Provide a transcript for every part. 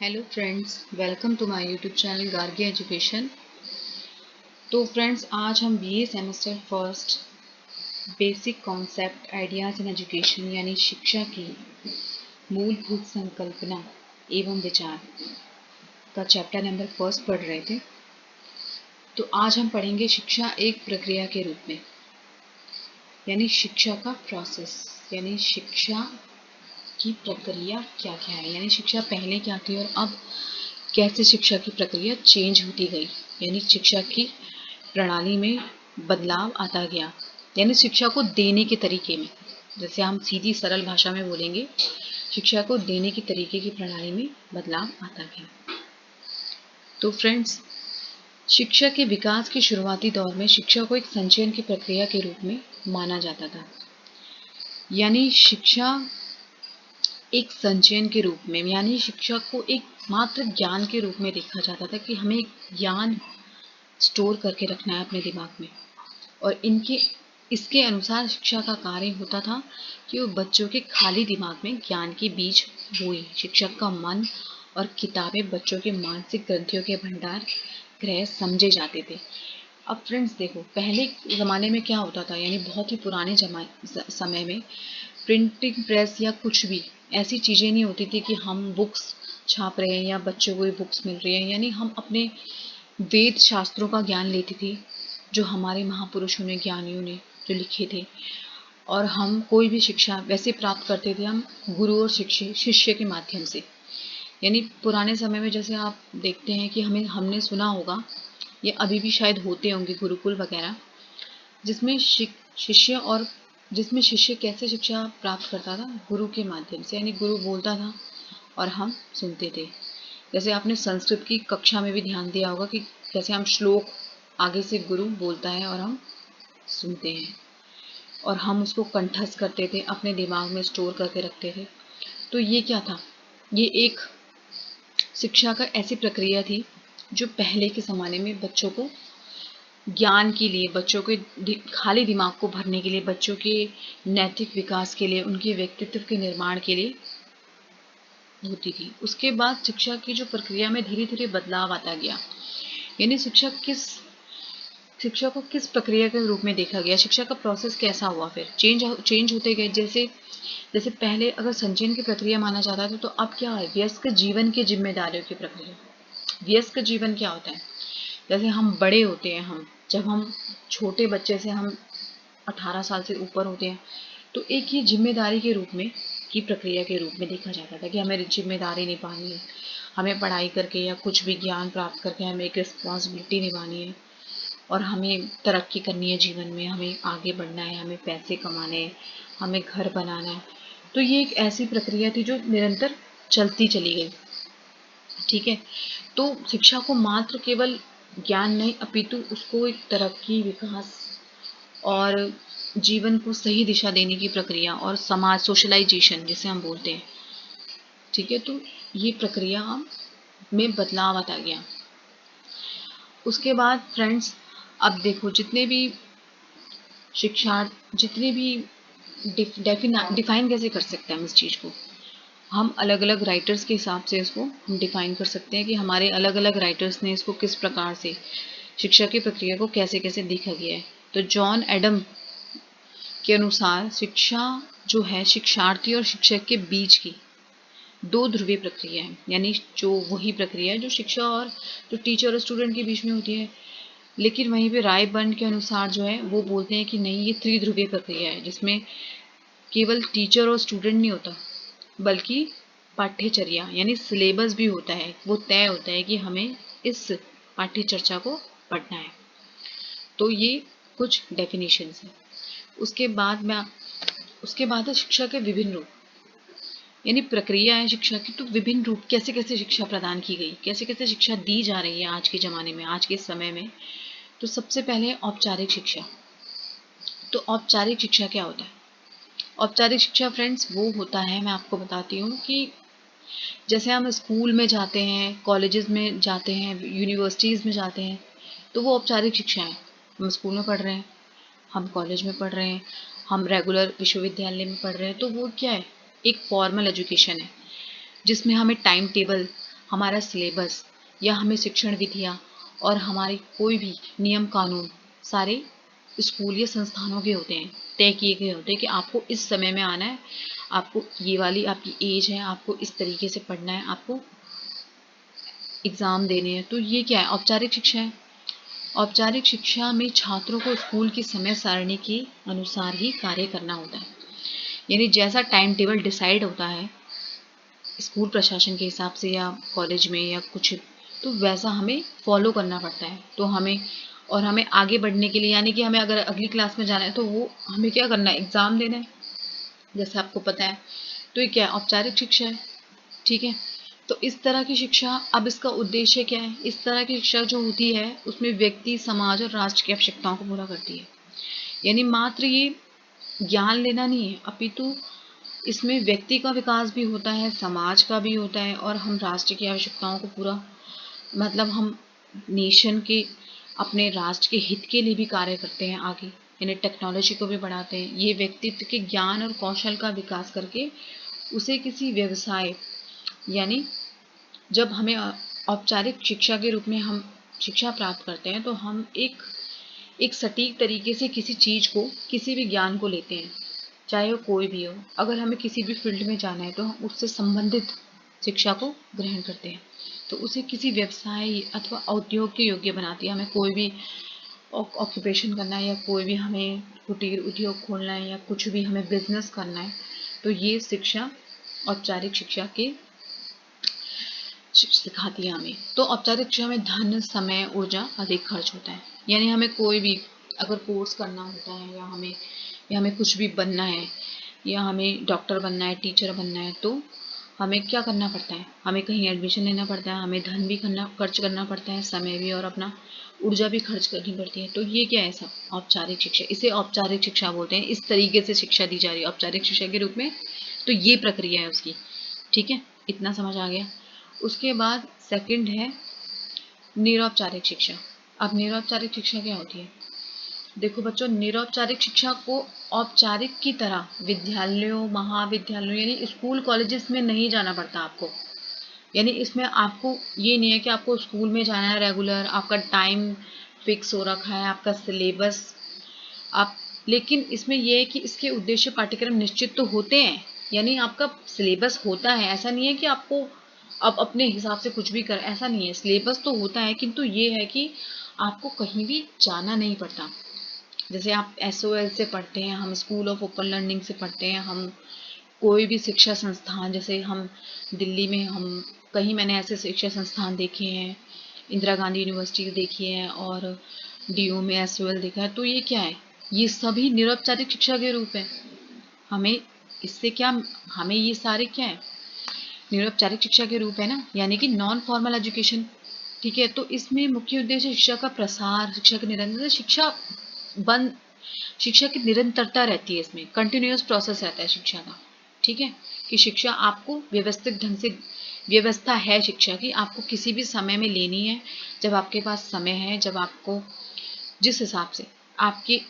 Hello friends, welcome to my YouTube channel Gargi Education. तो friends, आज हम BA semester first basic concept ideas in education यानी शिक्षा की मूलभूत संकल्पना एवं विचार का चैप्टर नंबर फर्स्ट पढ़ रहे थे। तो आज हम पढ़ेंगे शिक्षा एक प्रक्रिया के रूप में, यानी शिक्षा का प्रोसेस, यानी शिक्षा की प्रक्रिया क्या क्या है, यानी शिक्षा पहले क्या थी और अब कैसे शिक्षा की प्रक्रिया चेंज होती गई, यानी शिक्षा की प्रणाली में बदलाव आता गया, यानी शिक्षा को देने के तरीके में। जैसे हम सीधी सरल भाषा में बोलेंगे, शिक्षा को देने की तरीके की प्रणाली में बदलाव आता गया। तो फ्रेंड्स, शिक्षा के विकास के शुरुआती दौर में शिक्षा को एक संचयन की प्रक्रिया के रूप में माना जाता था, यानी शिक्षा एक संचयन के रूप में, यानी शिक्षा को एक मात्र ज्ञान के रूप में देखा जाता था कि हमें ज्ञान स्टोर करके रखना है अपने दिमाग में, और इसके अनुसार शिक्षा का कार्य होता था कि वो बच्चों के खाली दिमाग में ज्ञान के बीज बोए। शिक्षक का मन और किताबें बच्चों के मानसिक ग्रंथियों के भंडार ग्रह समझे जाते थे। अब फ्रेंड्स देखो, पहले ज़माने में क्या होता था, यानी बहुत ही पुराने समय में प्रिंटिंग प्रेस या कुछ भी ऐसी चीज़ें नहीं होती थी कि हम बुक्स छाप रहे हैं या बच्चों को बुक्स मिल रही हैं, यानी हम अपने वेद शास्त्रों का ज्ञान लेते थे जो हमारे महापुरुषों ने, ज्ञानियों ने जो लिखे थे, और हम कोई भी शिक्षा वैसे प्राप्त करते थे हम गुरु और शिष्य के माध्यम से। यानी पुराने समय में जैसे आप देखते हैं कि हमने सुना होगा, ये अभी भी शायद होते होंगे गुरुकुल वगैरह, जिसमें शिष्य और जिसमें शिष्य कैसे शिक्षा प्राप्त करता था, गुरु के माध्यम से, यानी गुरु बोलता था और हम सुनते थे। जैसे आपने संस्कृत की कक्षा में भी ध्यान दिया होगा कि कैसे हम श्लोक आगे से गुरु बोलता है और हम सुनते हैं, और हम उसको कंठस्थ करते थे, अपने दिमाग में स्टोर करके रखते थे। तो ये क्या था, ये एक शिक्षा का ऐसी प्रक्रिया थी जो पहले के ज़माने में बच्चों को ज्ञान के लिए, बच्चों के खाली दिमाग को भरने के लिए, बच्चों के नैतिक विकास के लिए, उनके व्यक्तित्व के निर्माण के लिए होती थी। उसके बाद शिक्षा की जो प्रक्रिया में धीरे धीरे बदलाव आता गया, यानी शिक्षा को किस प्रक्रिया के रूप में देखा गया, शिक्षा का प्रोसेस कैसा हुआ, फिर चेंज होते गए। जैसे जैसे पहले अगर संचयन की प्रक्रिया माना जाता था, तो अब क्या है, वयस्क जीवन की जिम्मेदारियों की प्रक्रिया। वयस्क जीवन क्या होता है, जैसे हम बड़े होते हैं, जब हम छोटे बच्चे से हम 18 साल से ऊपर होते हैं, तो एक ये जिम्मेदारी के रूप में की प्रक्रिया के रूप में देखा जाता था कि हमें जिम्मेदारी निभानी है, हमें पढ़ाई करके या कुछ भी ज्ञान प्राप्त करके हमें एक रिस्पॉन्सिबिलिटी निभानी है, और हमें तरक्की करनी है जीवन में, हमें आगे बढ़ना है, हमें पैसे कमाने हैं, हमें घर बनाना है। तो ये एक ऐसी प्रक्रिया थी जो निरंतर चलती चली गई। ठीक है, तो शिक्षा को मात्र केवल ज्ञान नहीं, अपितु उसको एक तरक्की, विकास और जीवन को सही दिशा देने की प्रक्रिया और समाज सोशलाइजेशन जिसे हम बोलते हैं। ठीक है, तो ये प्रक्रिया में बदलाव आता गया। उसके बाद फ्रेंड्स, अब देखो, जितने भी डिफाइन कैसे कर सकते हैं हम इस चीज़ को, हम अलग अलग राइटर्स के हिसाब से इसको हम डिफाइन कर सकते हैं कि हमारे अलग अलग राइटर्स ने इसको किस प्रकार से, शिक्षा की प्रक्रिया को कैसे कैसे देखा गया है। तो जॉन एडम के अनुसार शिक्षा जो है, शिक्षार्थी और शिक्षक के बीच की दो ध्रुवीय प्रक्रिया है, यानी जो वही प्रक्रिया है जो शिक्षा और जो टीचर और स्टूडेंट के बीच में होती है। लेकिन वहीं पे रायबर्न के अनुसार जो है वो बोलते हैं कि नहीं, ये त्रिध्रुवीय प्रक्रिया है, जिसमें केवल टीचर और स्टूडेंट नहीं होता, बल्कि पाठ्यचर्या यानी सिलेबस भी होता है, वो तय होता है कि हमें इस पाठ्यचर्या को पढ़ना है। तो ये कुछ डेफिनेशंस हैं। उसके बाद है शिक्षा के विभिन्न रूप, यानी प्रक्रिया है शिक्षा की, तो विभिन्न रूप, कैसे कैसे शिक्षा प्रदान की गई, कैसे कैसे शिक्षा दी जा रही है आज के ज़माने में, आज के समय में। तो सबसे पहले औपचारिक शिक्षा। तो औपचारिक शिक्षा क्या होता है? औपचारिक शिक्षा फ्रेंड्स वो होता है, मैं आपको बताती हूँ कि जैसे हम स्कूल में जाते हैं, कॉलेजेस में जाते हैं, यूनिवर्सिटीज़ में जाते हैं, तो वो औपचारिक शिक्षा है। हम स्कूल में पढ़ रहे हैं, हम कॉलेज में पढ़ रहे हैं, हम रेगुलर विश्वविद्यालय में पढ़ रहे हैं, तो वो क्या है, एक फॉर्मल एजुकेशन है जिसमें हमें टाइम टेबल, हमारा सिलेबस या हमें शिक्षण विधियाँ और हमारे कोई भी नियम कानून सारे स्कूल या संस्थानों के होते हैं, तय किए गए होते हैं कि आपको इस समय में आना है, आपको ये वाली आपकी एज है, आपको इस तरीके से पढ़ना है, आपको एग्ज़ाम देने हैं। तो ये क्या है? औपचारिक शिक्षा है। औपचारिक शिक्षा में छात्रों को स्कूल की समय सारणी के अनुसार ही कार्य करना होता है, यानी जैसा टाइम टेबल डिसाइड होता है स्कूल प्रशासन के हिसाब से या कॉलेज में या कुछ, तो वैसा हमें फॉलो करना पड़ता है। तो हमें आगे बढ़ने के लिए, यानी कि हमें अगर अगली क्लास में जाना है तो वो हमें क्या करना है? एग्ज़ाम देना है, जैसे आपको पता है। तो ये क्या है? औपचारिक शिक्षा है। ठीक है। तो इस तरह की शिक्षा, अब इसका उद्देश्य क्या है? इस तरह की शिक्षा जो होती है उसमें व्यक्ति, समाज और राष्ट्र की आवश्यकताओं को पूरा करती है। यानी मात्र ये ज्ञान लेना नहीं है, अपितु इसमें व्यक्ति का विकास भी होता है, समाज का भी होता है, और हम राष्ट्र की आवश्यकताओं को पूरा, मतलब हम नेशन के, अपने राष्ट्र के हित के लिए भी कार्य करते हैं आगे, यानी टेक्नोलॉजी को भी बढ़ाते हैं। ये व्यक्तित्व के ज्ञान और कौशल का विकास करके उसे किसी व्यवसाय, यानी जब हमें औपचारिक शिक्षा के रूप में हम शिक्षा प्राप्त करते हैं तो हम एक सटीक तरीके से किसी चीज़ को, किसी भी ज्ञान को लेते हैं, चाहे वो कोई भी हो। अगर हमें किसी भी फील्ड में जाना है तो हम उससे संबंधित शिक्षा को ग्रहण करते हैं, तो उसे किसी व्यवसाय अथवा उद्योग के योग्य बनाती है। हमें कोई भी ऑक्यूपेशन करना है या कोई भी हमें कुटीर उद्योग खोलना है या कुछ भी हमें बिजनेस करना है, तो ये शिक्षा औपचारिक शिक्षा के सिखाती है हमें। तो औपचारिक शिक्षा में धन, समय, ऊर्जा अधिक खर्च होता है। यानी हमें कोई भी अगर कोर्स करना होता है या हमें कुछ भी बनना है, या हमें डॉक्टर बनना है, टीचर बनना है, तो हमें क्या करना पड़ता है? हमें कहीं एडमिशन लेना पड़ता है, हमें धन भी खर्च करना पड़ता है, समय भी, और अपना ऊर्जा भी खर्च करनी पड़ती है। तो ये क्या है? सब औपचारिक शिक्षा, इसे औपचारिक शिक्षा बोलते हैं। इस तरीके से शिक्षा दी जा रही है औपचारिक शिक्षा के रूप में। तो ये प्रक्रिया है उसकी। ठीक है, इतना समझ आ गया। उसके बाद सेकंड है निरौपचारिक शिक्षा। अब निरौपचारिक शिक्षा क्या होती है? देखो बच्चों, निरौपचारिक शिक्षा को औपचारिक की तरह विद्यालयों, महाविद्यालयों यानी स्कूल कॉलेजेस में नहीं जाना पड़ता आपको। यानी इसमें आपको ये नहीं है कि आपको स्कूल में जाना है रेगुलर, आपका टाइम फिक्स हो रखा है, आपका सिलेबस आप, लेकिन इसमें यह है कि इसके उद्देश्य पाठ्यक्रम निश्चित तो होते हैं, यानी आपका सिलेबस होता है। ऐसा नहीं है कि आपको अब अपने हिसाब से कुछ भी कर, ऐसा नहीं है। सिलेबस तो होता है, किंतु ये है कि आपको कहीं भी जाना नहीं पड़ता। जैसे आप SOL से पढ़ते हैं, हम स्कूल ऑफ ओपन लर्निंग से पढ़ते हैं, हम कोई भी शिक्षा संस्थान, जैसे हम दिल्ली में, हम कहीं, मैंने ऐसे शिक्षा संस्थान देखे हैं, इंदिरा गांधी यूनिवर्सिटी देखी है और DU में SOL देखा है। तो ये क्या है? ये सभी निरौपचारिक शिक्षा के रूप है। हमें इससे क्या, हमें ये सारे क्या है? निरौपचारिक शिक्षा के रूप है ना, यानी कि नॉन फॉर्मल एजुकेशन। ठीक है। तो इसमें मुख्य उद्देश्य शिक्षा का प्रसार, शिक्षा की निरंतर बंद शिक्षा की निरंतरता रहती है। इसमें कंटिन्यूअस प्रोसेस रहता है शिक्षा का। ठीक है, कि शिक्षा आपको व्यवस्थित ढंग से, व्यवस्था है शिक्षा की, आपको किसी भी समय में लेनी है, जब आपके पास समय है, जब आपको जिस हिसाब से आपके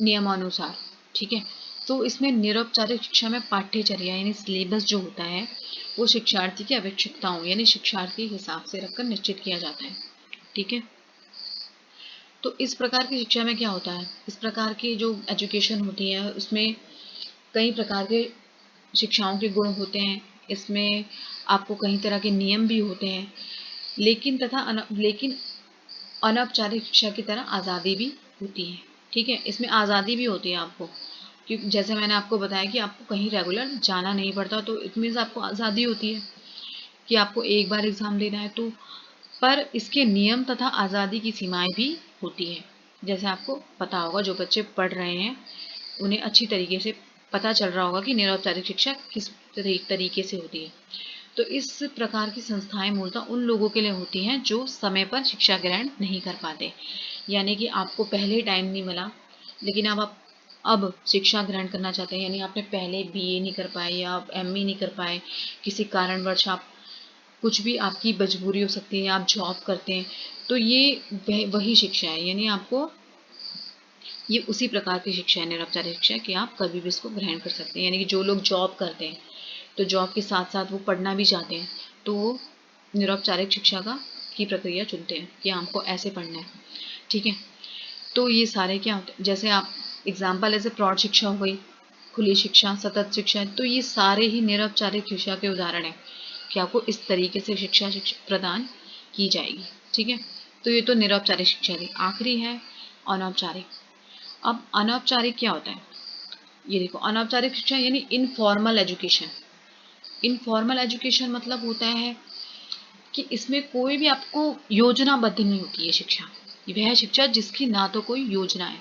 नियमानुसार। ठीक है। तो इसमें निरौपचारिक शिक्षा में पाठ्यचर्या यानी सिलेबस जो होता है वो शिक्षार्थी की आवश्यकताओं यानी शिक्षार्थी के हिसाब से रखकर निश्चित किया जाता है। ठीक है। तो इस प्रकार की शिक्षा में क्या होता है? इस प्रकार की जो एजुकेशन होती है उसमें कई प्रकार के शिक्षाओं के गुण होते हैं। इसमें आपको कई तरह के नियम भी होते हैं, लेकिन अनौपचारिक शिक्षा की तरह आज़ादी भी होती है। ठीक है, इसमें आज़ादी भी होती है आपको, क्योंकि जैसे मैंने आपको बताया कि आपको कहीं रेगुलर जाना नहीं पड़ता, तो इसमें आपको आज़ादी होती है कि आपको एक बार एग्ज़ाम देना है। तो पर इसके नियम तथा आज़ादी की सीमाएं भी होती हैं। जैसे आपको पता होगा, जो बच्चे पढ़ रहे हैं उन्हें अच्छी तरीके से पता चल रहा होगा कि निरौपचारिक शिक्षा किस तरीके से होती है। तो इस प्रकार की संस्थाएं मूलतः उन लोगों के लिए होती हैं जो समय पर शिक्षा ग्रहण नहीं कर पाते, यानी कि आपको पहले टाइम नहीं मिला, लेकिन अब शिक्षा ग्रहण करना चाहते हैं, यानी आपने पहले BA नहीं कर पाए या आप ME नहीं कर पाए, किसी कारणवश आप, कुछ भी आपकी मजबूरी हो सकती है, आप जॉब करते हैं, तो ये वही शिक्षा है। यानी आपको ये उसी प्रकार की शिक्षा है निरौपचारिक शिक्षा, कि आप कभी भी इसको ग्रहण कर सकते हैं। यानी कि जो लोग जॉब करते हैं तो जॉब के साथ साथ वो पढ़ना भी चाहते हैं, तो वो निरौपचारिक शिक्षा की प्रक्रिया चुनते हैं कि हमको ऐसे पढ़ना है, ठीक है। तो ये सारे क्या होते हैं, जैसे आप एग्जाम्पल ऐसे प्रौढ़ शिक्षा हो गई, खुली शिक्षा, सतत शिक्षा, तो ये सारे ही निरौपचारिक शिक्षा के उदाहरण हैं कि आपको इस तरीके से शिक्षा प्रदान की जाएगी, ठीक है। तो ये तो निरौपचारिक शिक्षा थी। आखिरी है अनौपचारिक। अब अनौपचारिक क्या होता है, ये देखो, अनौपचारिक शिक्षा यानी इनफॉर्मल एजुकेशन। इनफॉर्मल एजुकेशन मतलब होता है कि इसमें कोई भी आपको योजनाबद्ध नहीं होती है शिक्षा। वह शिक्षा जिसकी ना तो कोई योजना है,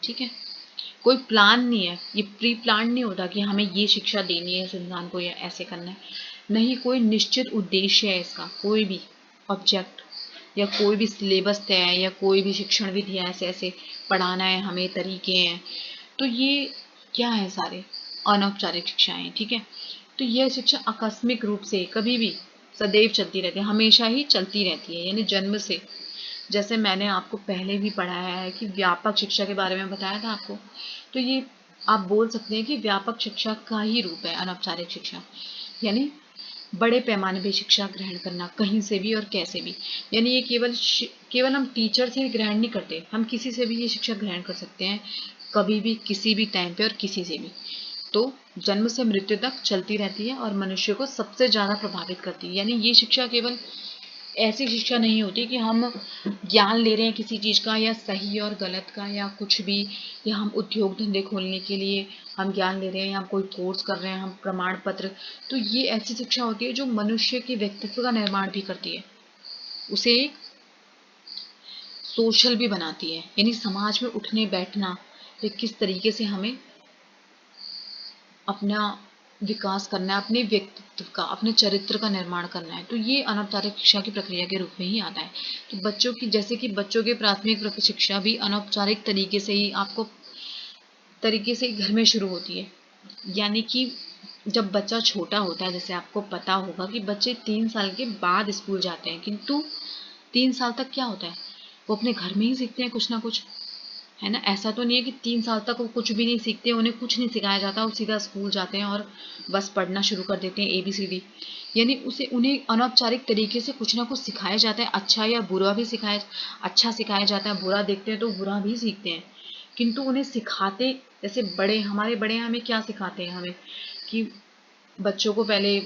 ठीक है, कोई प्लान नहीं है, ये प्री प्लान नहीं होता कि हमें ये शिक्षा देनी है इस इंसान को या ऐसे करना है, नहीं कोई निश्चित उद्देश्य है इसका, कोई भी ऑब्जेक्ट या कोई भी सिलेबस तय है या कोई भी शिक्षण विधि है, ऐसे ऐसे पढ़ाना है हमें, तरीके हैं। तो ये क्या है, सारे अनौपचारिक शिक्षाएं, ठीक है। तो यह शिक्षा आकस्मिक रूप से कभी भी सदैव चलती रहती है, हमेशा ही चलती रहती है, यानी जन्म से। जैसे मैंने आपको पहले भी पढ़ाया है कि व्यापक शिक्षा के बारे में बताया था आपको, तो ये आप बोल सकते हैं कि व्यापक शिक्षा का ही रूप है अनौपचारिक शिक्षा, यानी बड़े पैमाने पे शिक्षा ग्रहण करना, कहीं से भी और कैसे भी। यानी ये केवल हम टीचर से ही ग्रहण नहीं करते, हम किसी से भी ये शिक्षा ग्रहण कर सकते हैं, कभी भी, किसी भी टाइम पे और किसी से भी। तो जन्म से मृत्यु तक चलती रहती है और मनुष्य को सबसे ज़्यादा प्रभावित करती है। यानी ये शिक्षा केवल ऐसी शिक्षा नहीं होती कि हम ज्ञान ले रहे हैं किसी चीज़ का, या सही और गलत का, या कुछ भी, या हम उद्योग धंधे खोलने के लिए हम ज्ञान ले रहे हैं, या हम कोई कोर्स कर रहे हैं, हम प्रमाण पत्र। तो ये ऐसी शिक्षा होती है जो मनुष्य के व्यक्तित्व का निर्माण भी करती है, उसे एक सोशल भी बनाती है, यानी समाज में उठने बैठना, तो किस तरीके से हमें अपना विकास करना है, अपने व्यक्तित्व का, अपने चरित्र का निर्माण करना है। तो ये अनौपचारिक शिक्षा की प्रक्रिया के रूप में ही आता है। तो बच्चों की, जैसे कि बच्चों के प्राथमिक शिक्षा भी अनौपचारिक तरीके से ही आपको घर में शुरू होती है। यानी कि जब बच्चा छोटा होता है, जैसे आपको पता होगा कि बच्चे 3 साल के बाद स्कूल जाते हैं, किंतु 3 साल तक क्या होता है, वो अपने घर में ही सीखते हैं कुछ ना कुछ, है ना। ऐसा तो नहीं है कि 3 साल तक वो कुछ भी नहीं सीखते, उन्हें कुछ नहीं सिखाया जाता, वो सीधा स्कूल जाते हैं और बस पढ़ना शुरू कर देते हैं ABCD। यानी उन्हें अनौपचारिक तरीके से कुछ ना कुछ सिखाया जाता है, अच्छा या बुरा भी अच्छा सिखाया जाता है, बुरा देखते हैं तो बुरा भी सीखते हैं। किंतु उन्हें सिखाते, जैसे हमारे बड़े हमें क्या सिखाते हैं, हमें कि बच्चों को पहले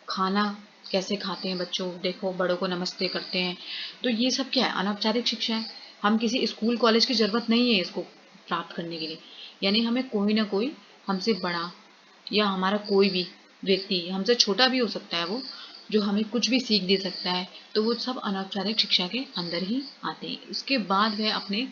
खाना कैसे खाते हैं, बच्चों देखो बड़ों को नमस्ते करते हैं। तो ये सब क्या है, अनौपचारिक शिक्षा है। हम किसी स्कूल कॉलेज की ज़रूरत नहीं है इसको प्राप्त करने के लिए। यानी हमें कोई ना कोई हमसे बड़ा, या हमारा कोई भी व्यक्ति, हमसे छोटा भी हो सकता है वो, जो हमें कुछ भी सीख दे सकता है, तो वो सब अनौपचारिक शिक्षा के अंदर ही आते हैं। उसके बाद वह अपने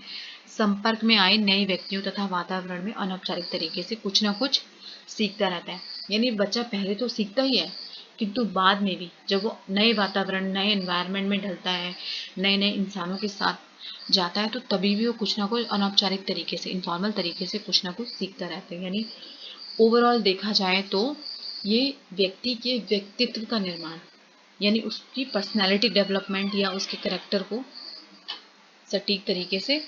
संपर्क में आए नए व्यक्तियों तथा वातावरण में अनौपचारिक तरीके से कुछ ना कुछ सीखता रहता है। यानी बच्चा पहले तो सीखता ही है, किंतु बाद में भी जब वो नए वातावरण, नए एनवायरनमेंट में ढलता है, नए नए इंसानों के साथ जाता है, तो तभी भी वो कुछ ना कुछ अनौपचारिक तरीके से, इनफॉर्मल तरीके से कुछ ना कुछ सीखता रहता है। यानी ओवरऑल देखा जाए तो ये व्यक्ति के व्यक्तित्व का निर्माण, यानी उसकी पर्सनैलिटी डेवलपमेंट या उसके करेक्टर को सटीक तरीके से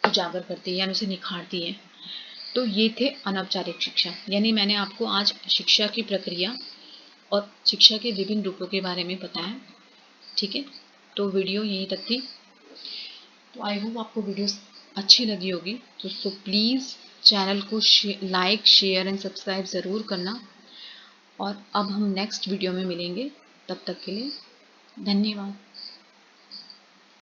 उजागर करती है, यानी उसे निखारती है। तो ये थे अनौपचारिक शिक्षा। यानी मैंने आपको आज शिक्षा की प्रक्रिया और शिक्षा के विभिन्न रूपों के बारे में बताया, ठीक है। तो वीडियो यहीं तक थी। तो आई होप आपको वीडियो अच्छी लगी होगी। तो प्लीज़ चैनल को लाइक, शेयर एंड सब्सक्राइब ज़रूर करना। और अब हम नेक्स्ट वीडियो में मिलेंगे, तब तक के लिए धन्यवाद।